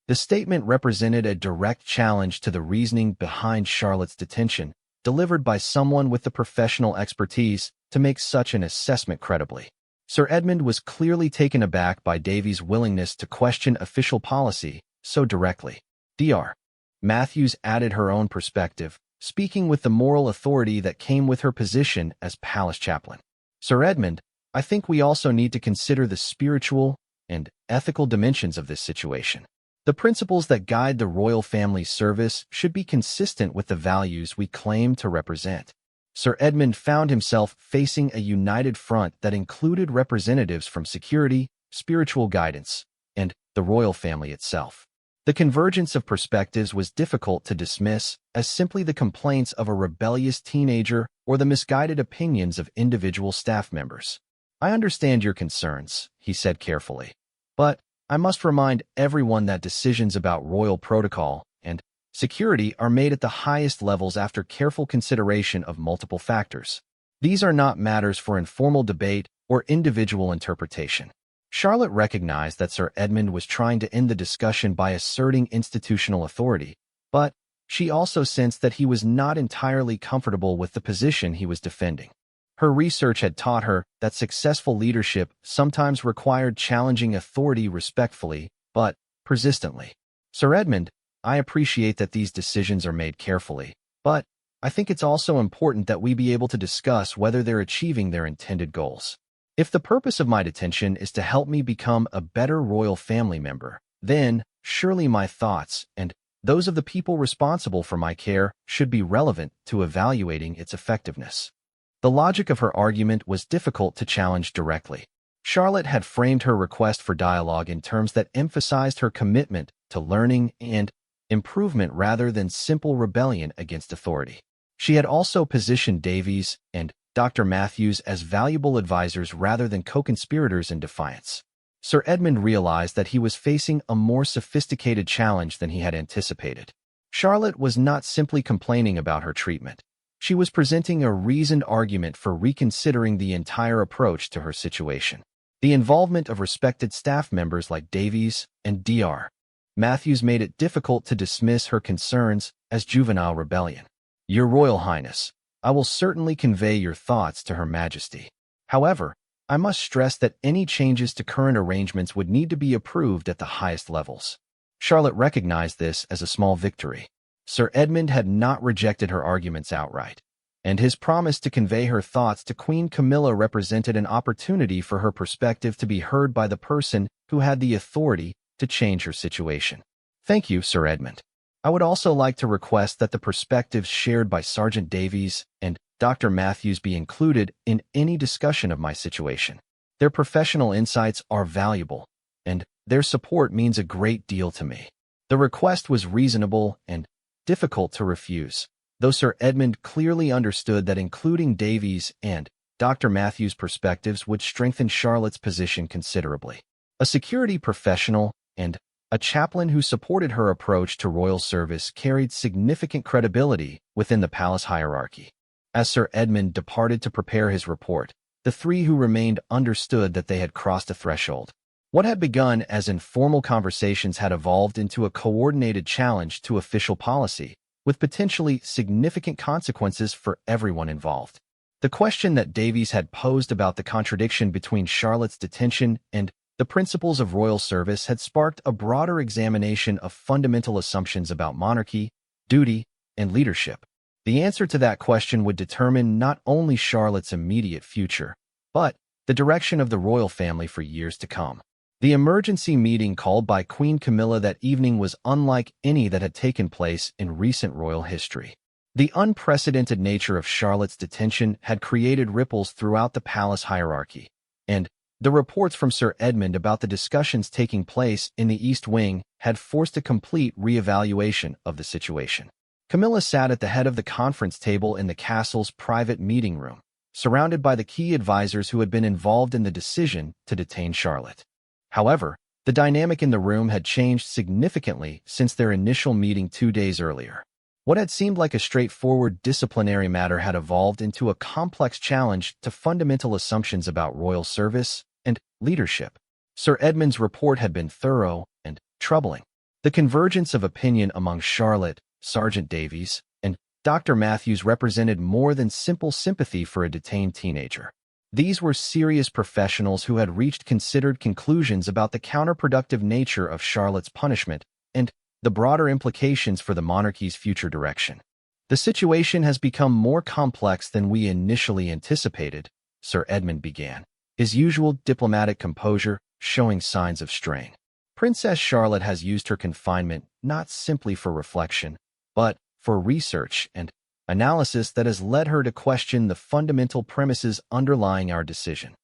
The statement represented a direct challenge to the reasoning behind Charlotte's detention, delivered by someone with the professional expertise to make such an assessment credibly. Sir Edmund was clearly taken aback by Davies' willingness to question official policy so directly. Dr. Matthews added her own perspective, speaking with the moral authority that came with her position as palace chaplain. "Sir Edmund, I think we also need to consider the spiritual and ethical dimensions of this situation. The principles that guide the royal family's service should be consistent with the values we claim to represent." Sir Edmund found himself facing a united front that included representatives from security, spiritual guidance, and the royal family itself. The convergence of perspectives was difficult to dismiss as simply the complaints of a rebellious teenager or the misguided opinions of individual staff members. "I understand your concerns," he said carefully, "but I must remind everyone that decisions about royal protocol and security are made at the highest levels after careful consideration of multiple factors. These are not matters for informal debate or individual interpretation." Charlotte recognized that Sir Edmund was trying to end the discussion by asserting institutional authority, but she also sensed that he was not entirely comfortable with the position he was defending. Her research had taught her that successful leadership sometimes required challenging authority respectfully, but persistently. "Sir Edmund, I appreciate that these decisions are made carefully, but I think it's also important that we be able to discuss whether they're achieving their intended goals. If the purpose of my detention is to help me become a better royal family member, then surely my thoughts and those of the people responsible for my care should be relevant to evaluating its effectiveness." The logic of her argument was difficult to challenge directly. Charlotte had framed her request for dialogue in terms that emphasized her commitment to learning and improvement rather than simple rebellion against authority. She had also positioned Davies and Dr. Matthews as valuable advisors rather than co-conspirators in defiance. Sir Edmund realized that he was facing a more sophisticated challenge than he had anticipated. Charlotte was not simply complaining about her treatment. She was presenting a reasoned argument for reconsidering the entire approach to her situation. The involvement of respected staff members like Davies and Dr. Matthews made it difficult to dismiss her concerns as juvenile rebellion. "Your Royal Highness, I will certainly convey your thoughts to Her Majesty. However, I must stress that any changes to current arrangements would need to be approved at the highest levels." Charlotte recognized this as a small victory. Sir Edmund had not rejected her arguments outright, and his promise to convey her thoughts to Queen Camilla represented an opportunity for her perspective to be heard by the person who had the authority to change her situation. "Thank you, Sir Edmund. I would also like to request that the perspectives shared by Sergeant Davies and Dr. Matthews be included in any discussion of my situation. Their professional insights are valuable, and their support means a great deal to me." The request was reasonable and difficult to refuse, though Sir Edmund clearly understood that including Davies and Dr. Matthews' perspectives would strengthen Charlotte's position considerably. A security professional and a chaplain who supported her approach to royal service carried significant credibility within the palace hierarchy. As Sir Edmund departed to prepare his report, the three who remained understood that they had crossed a threshold. What had begun as informal conversations had evolved into a coordinated challenge to official policy, with potentially significant consequences for everyone involved. The question that Davies had posed about the contradiction between Charlotte's detention and the principles of royal service had sparked a broader examination of fundamental assumptions about monarchy, duty, and leadership. The answer to that question would determine not only Charlotte's immediate future, but the direction of the royal family for years to come. The emergency meeting called by Queen Camilla that evening was unlike any that had taken place in recent royal history. The unprecedented nature of Charlotte's detention had created ripples throughout the palace hierarchy, and the reports from Sir Edmund about the discussions taking place in the East Wing had forced a complete re-evaluation of the situation. Camilla sat at the head of the conference table in the castle's private meeting room, surrounded by the key advisors who had been involved in the decision to detain Charlotte. However, the dynamic in the room had changed significantly since their initial meeting 2 days earlier. What had seemed like a straightforward disciplinary matter had evolved into a complex challenge to fundamental assumptions about royal service and leadership. Sir Edmund's report had been thorough and troubling. The convergence of opinion among Charlotte, Sergeant Davies, and Dr. Matthews represented more than simple sympathy for a detained teenager. These were serious professionals who had reached considered conclusions about the counterproductive nature of Charlotte's punishment and the broader implications for the monarchy's future direction. "The situation has become more complex than we initially anticipated," Sir Edmund began, his usual diplomatic composure showing signs of strain. "Princess Charlotte has used her confinement not simply for reflection, but for research and analysis that has led her to question the fundamental premises underlying our decision.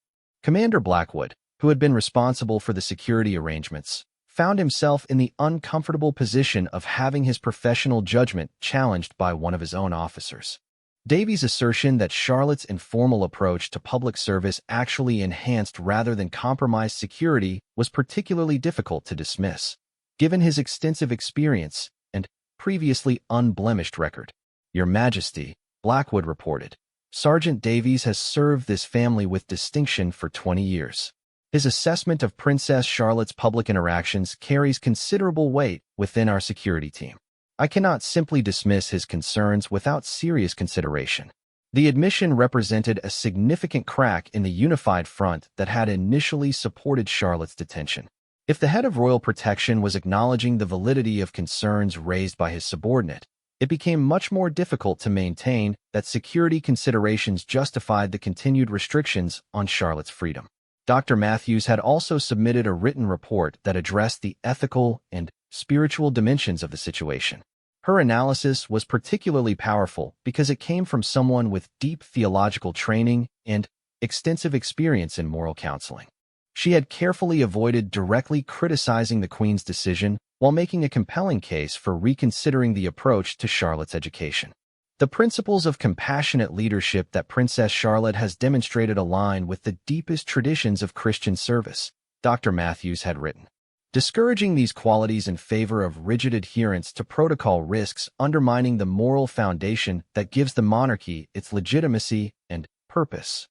Commander Blackwood, who had been responsible for the security arrangements, found himself in the uncomfortable position of having his professional judgment challenged by one of his own officers. Davies' assertion that Charlotte's informal approach to public service actually enhanced rather than compromised security was particularly difficult to dismiss, given his extensive experience and previously unblemished record. "Your Majesty," Blackwood reported, "Sergeant Davies has served this family with distinction for 20 years. His assessment of Princess Charlotte's public interactions carries considerable weight within our security team. I cannot simply dismiss his concerns without serious consideration." The admission represented a significant crack in the unified front that had initially supported Charlotte's detention. If the head of royal protection was acknowledging the validity of concerns raised by his subordinate, it became much more difficult to maintain that security considerations justified the continued restrictions on Charlotte's freedom. Dr. Matthews had also submitted a written report that addressed the ethical and spiritual dimensions of the situation. Her analysis was particularly powerful because it came from someone with deep theological training and extensive experience in moral counseling. She had carefully avoided directly criticizing the Queen's decision while making a compelling case for reconsidering the approach to Charlotte's education. The principles of compassionate leadership that Princess Charlotte has demonstrated align with the deepest traditions of Christian service, Dr. Matthews had written. Discouraging these qualities in favor of rigid adherence to protocol risks undermining the moral foundation that gives the monarchy its legitimacy and purpose.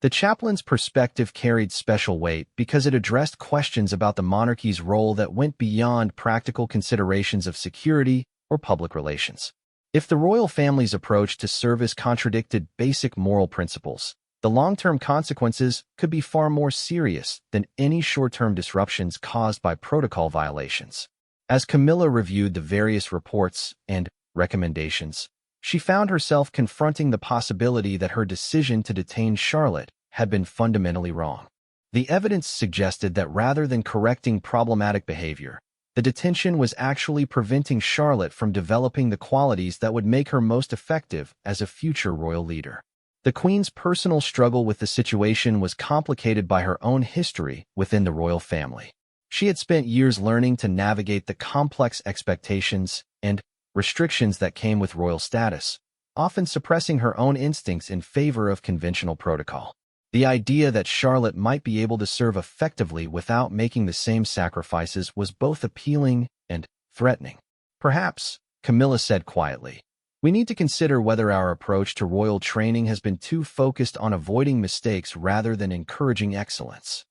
The chaplain's perspective carried special weight because it addressed questions about the monarchy's role that went beyond practical considerations of security or public relations. If the royal family's approach to service contradicted basic moral principles, the long-term consequences could be far more serious than any short-term disruptions caused by protocol violations. As Camilla reviewed the various reports and recommendations, she found herself confronting the possibility that her decision to detain Charlotte had been fundamentally wrong. The evidence suggested that rather than correcting problematic behavior, the detention was actually preventing Charlotte from developing the qualities that would make her most effective as a future royal leader. The Queen's personal struggle with the situation was complicated by her own history within the royal family. She had spent years learning to navigate the complex expectations and restrictions that came with royal status, often suppressing her own instincts in favor of conventional protocol. The idea that Charlotte might be able to serve effectively without making the same sacrifices was both appealing and threatening. "Perhaps," Camilla said quietly, "we need to consider whether our approach to royal training has been too focused on avoiding mistakes rather than encouraging excellence."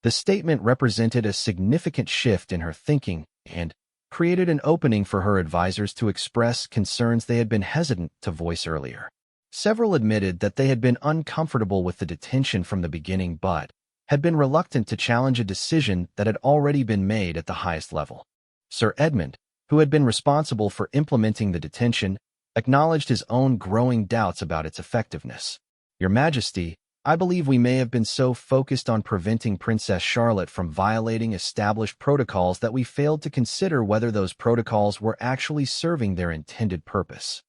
The statement represented a significant shift in her thinking and created an opening for her advisors to express concerns they had been hesitant to voice earlier. Several admitted that they had been uncomfortable with the detention from the beginning but had been reluctant to challenge a decision that had already been made at the highest level. Sir Edmund, who had been responsible for implementing the detention, acknowledged his own growing doubts about its effectiveness. "Your Majesty, I believe we may have been so focused on preventing Princess Charlotte from violating established protocols that we failed to consider whether those protocols were actually serving their intended purpose."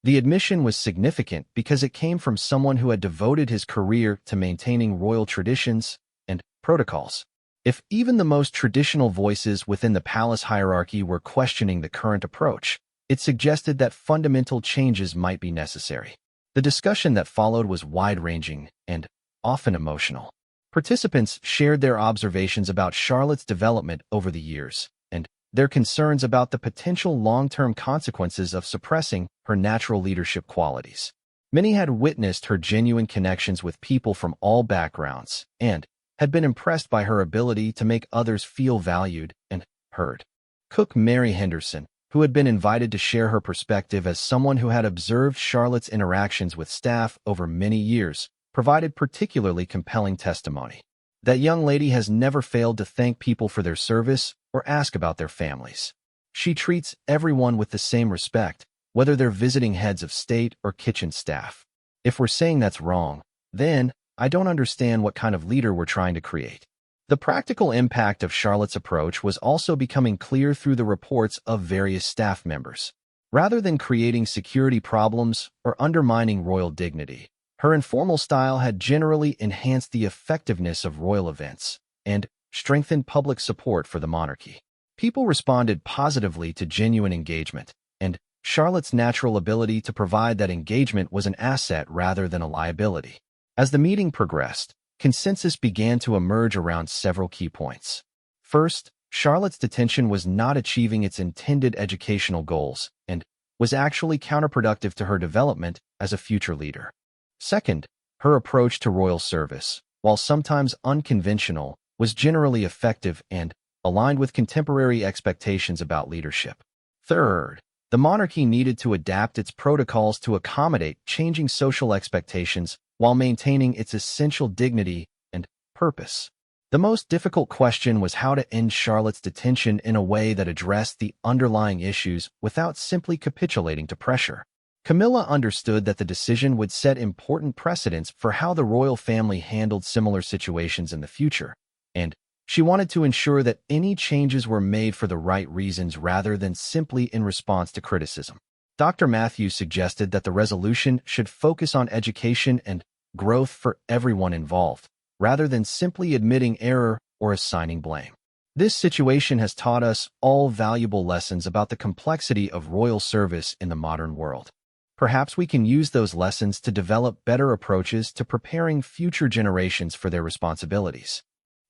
The admission was significant because it came from someone who had devoted his career to maintaining royal traditions and protocols. If even the most traditional voices within the palace hierarchy were questioning the current approach, it suggested that fundamental changes might be necessary. The discussion that followed was wide-ranging and often emotional. Participants shared their observations about Charlotte's development over the years and their concerns about the potential long-term consequences of suppressing her natural leadership qualities. Many had witnessed her genuine connections with people from all backgrounds and had been impressed by her ability to make others feel valued and heard. Cook Mary Henderson, who had been invited to share her perspective as someone who had observed Charlotte's interactions with staff over many years, provided particularly compelling testimony. That young lady has never failed to thank people for their service or ask about their families. She treats everyone with the same respect, whether they're visiting heads of state or kitchen staff. If we're saying that's wrong, then I don't understand what kind of leader we're trying to create. The practical impact of Charlotte's approach was also becoming clear through the reports of various staff members. Rather than creating security problems or undermining royal dignity, her informal style had generally enhanced the effectiveness of royal events, and strengthened public support for the monarchy. People responded positively to genuine engagement, and Charlotte's natural ability to provide that engagement was an asset rather than a liability. As the meeting progressed, consensus began to emerge around several key points. First, Charlotte's detention was not achieving its intended educational goals and was actually counterproductive to her development as a future leader. Second, her approach to royal service, while sometimes unconventional, was generally effective and aligned with contemporary expectations about leadership. Third, the monarchy needed to adapt its protocols to accommodate changing social expectations while maintaining its essential dignity and purpose. The most difficult question was how to end Charlotte's detention in a way that addressed the underlying issues without simply capitulating to pressure. Camilla understood that the decision would set important precedents for how the royal family handled similar situations in the future, and she wanted to ensure that any changes were made for the right reasons rather than simply in response to criticism. Dr. Matthews suggested that the resolution should focus on education and growth for everyone involved, rather than simply admitting error or assigning blame. This situation has taught us all valuable lessons about the complexity of royal service in the modern world. Perhaps we can use those lessons to develop better approaches to preparing future generations for their responsibilities.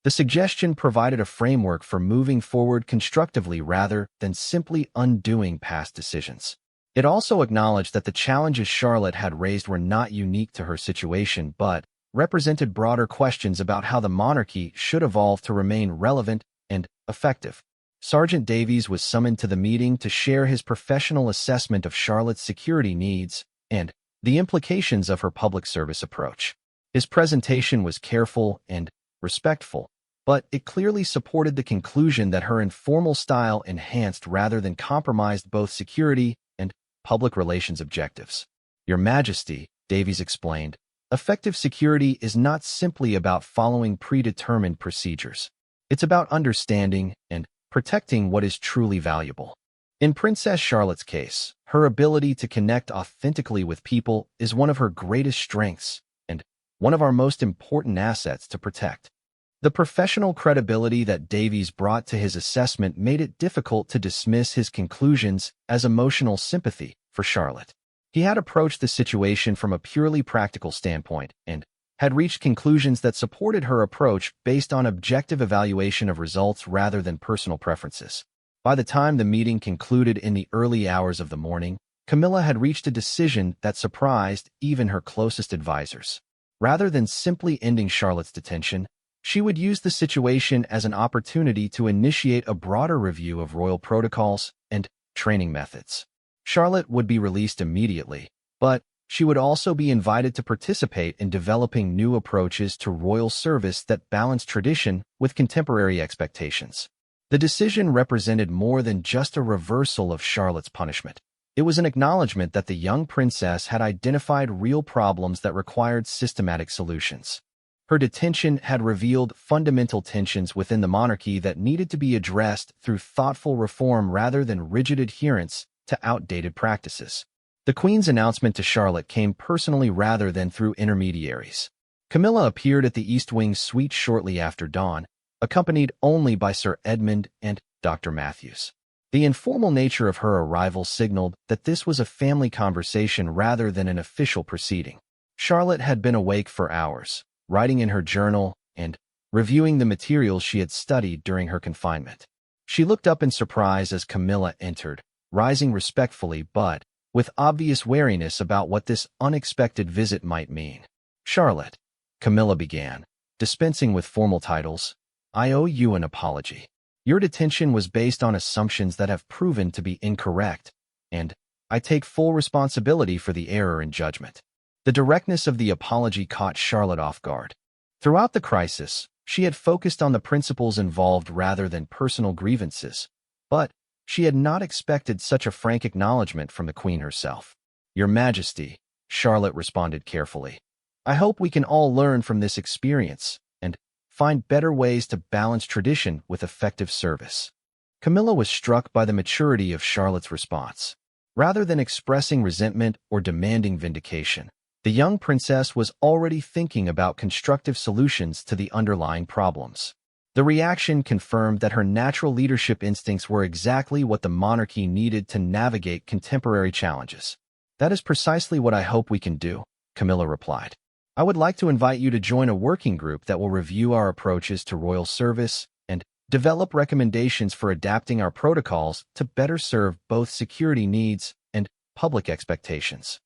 The suggestion provided a framework for moving forward constructively rather than simply undoing past decisions. It also acknowledged that the challenges Charlotte had raised were not unique to her situation but represented broader questions about how the monarchy should evolve to remain relevant and effective. Sergeant Davies was summoned to the meeting to share his professional assessment of Charlotte's security needs and the implications of her public service approach. His presentation was careful and respectful, but it clearly supported the conclusion that her informal style enhanced rather than compromised both security and public relations objectives. Your Majesty, Davies explained, effective security is not simply about following predetermined procedures. It's about understanding and protecting what is truly valuable. In Princess Charlotte's case, her ability to connect authentically with people is one of her greatest strengths and one of our most important assets to protect. The professional credibility that Davies brought to his assessment made it difficult to dismiss his conclusions as emotional sympathy for Charlotte. He had approached the situation from a purely practical standpoint and had reached conclusions that supported her approach based on objective evaluation of results rather than personal preferences. By the time the meeting concluded in the early hours of the morning, Camilla had reached a decision that surprised even her closest advisors. Rather than simply ending Charlotte's detention, she would use the situation as an opportunity to initiate a broader review of royal protocols and training methods. Charlotte would be released immediately, but she would also be invited to participate in developing new approaches to royal service that balance tradition with contemporary expectations. The decision represented more than just a reversal of Charlotte's punishment. It was an acknowledgement that the young princess had identified real problems that required systematic solutions. Her detention had revealed fundamental tensions within the monarchy that needed to be addressed through thoughtful reform rather than rigid adherence to outdated practices. The Queen's announcement to Charlotte came personally rather than through intermediaries. Camilla appeared at the East Wing suite shortly after dawn, accompanied only by Sir Edmund and Dr. Matthews. The informal nature of her arrival signaled that this was a family conversation rather than an official proceeding. Charlotte had been awake for hours, writing in her journal and reviewing the materials she had studied during her confinement. She looked up in surprise as Camilla entered, rising respectfully but with obvious wariness about what this unexpected visit might mean. "Charlotte," Camilla began, dispensing with formal titles, "I owe you an apology. Your detention was based on assumptions that have proven to be incorrect, and I take full responsibility for the error in judgment." The directness of the apology caught Charlotte off guard. Throughout the crisis, she had focused on the principles involved rather than personal grievances, but she had not expected such a frank acknowledgement from the Queen herself. "Your Majesty," Charlotte responded carefully, "I hope we can all learn from this experience and find better ways to balance tradition with effective service." Camilla was struck by the maturity of Charlotte's response. Rather than expressing resentment or demanding vindication, the young princess was already thinking about constructive solutions to the underlying problems. The reaction confirmed that her natural leadership instincts were exactly what the monarchy needed to navigate contemporary challenges. "That is precisely what I hope we can do," Camilla replied. "I would like to invite you to join a working group that will review our approaches to royal service and develop recommendations for adapting our protocols to better serve both security needs and public expectations."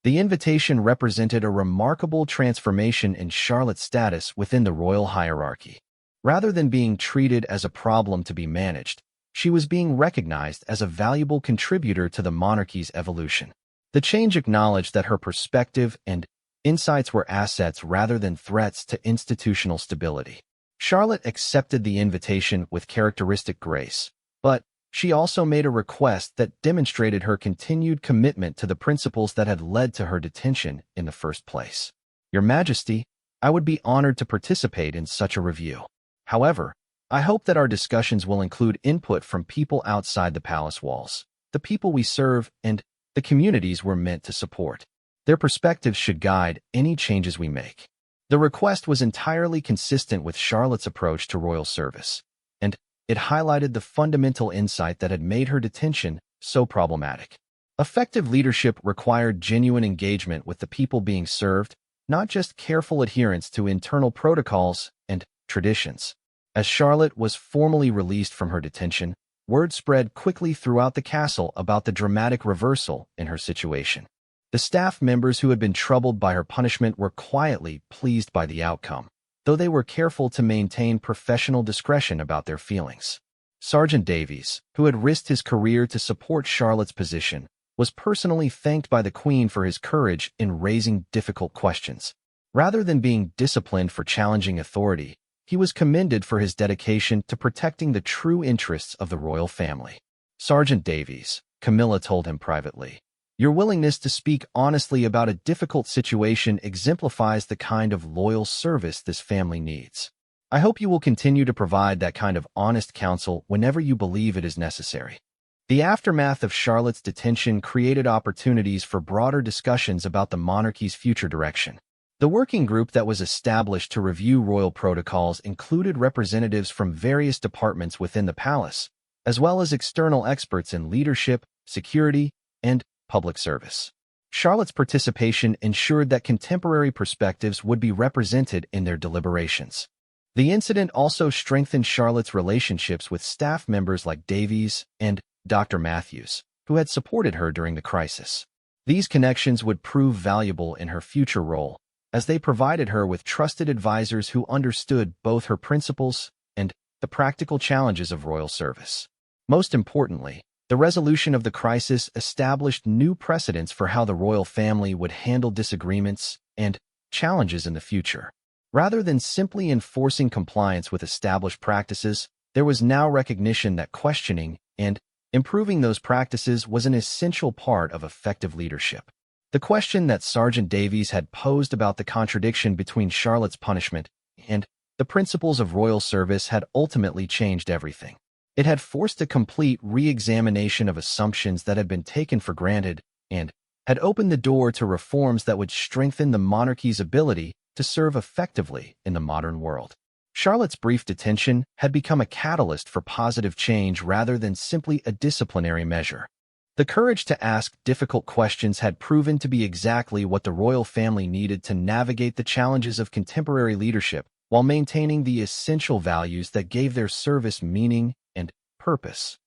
The invitation represented a remarkable transformation in Charlotte's status within the royal hierarchy. Rather than being treated as a problem to be managed, she was being recognized as a valuable contributor to the monarchy's evolution. The change acknowledged that her perspective and insights were assets rather than threats to institutional stability. Charlotte accepted the invitation with characteristic grace, but she also made a request that demonstrated her continued commitment to the principles that had led to her detention in the first place. "Your Majesty, I would be honored to participate in such a review. However, I hope that our discussions will include input from people outside the palace walls, the people we serve, and the communities we're meant to support. Their perspectives should guide any changes we make." The request was entirely consistent with Charlotte's approach to royal service, and it highlighted the fundamental insight that had made her detention so problematic. Effective leadership required genuine engagement with the people being served, not just careful adherence to internal protocols and traditions. As Charlotte was formally released from her detention, word spread quickly throughout the castle about the dramatic reversal in her situation. The staff members who had been troubled by her punishment were quietly pleased by the outcome, though they were careful to maintain professional discretion about their feelings. Sergeant Davies, who had risked his career to support Charlotte's position, was personally thanked by the Queen for his courage in raising difficult questions. Rather than being disciplined for challenging authority, he was commended for his dedication to protecting the true interests of the royal family. "Sergeant Davies," Camilla told him privately, "your willingness to speak honestly about a difficult situation exemplifies the kind of loyal service this family needs. I hope you will continue to provide that kind of honest counsel whenever you believe it is necessary." The aftermath of Charlotte's detention created opportunities for broader discussions about the monarchy's future direction. The working group that was established to review royal protocols included representatives from various departments within the palace, as well as external experts in leadership, security, and public service. Charlotte's participation ensured that contemporary perspectives would be represented in their deliberations. The incident also strengthened Charlotte's relationships with staff members like Davies and Dr. Matthews, who had supported her during the crisis. These connections would prove valuable in her future role, as they provided her with trusted advisors who understood both her principles and the practical challenges of royal service. Most importantly, the resolution of the crisis established new precedents for how the royal family would handle disagreements and challenges in the future. Rather than simply enforcing compliance with established practices, there was now recognition that questioning and improving those practices was an essential part of effective leadership. The question that Sergeant Davies had posed about the contradiction between Charlotte's punishment and the principles of royal service had ultimately changed everything. It had forced a complete re-examination of assumptions that had been taken for granted and had opened the door to reforms that would strengthen the monarchy's ability to serve effectively in the modern world. Charlotte's brief detention had become a catalyst for positive change rather than simply a disciplinary measure. The courage to ask difficult questions had proven to be exactly what the royal family needed to navigate the challenges of contemporary leadership while maintaining the essential values that gave their service meaning and purpose.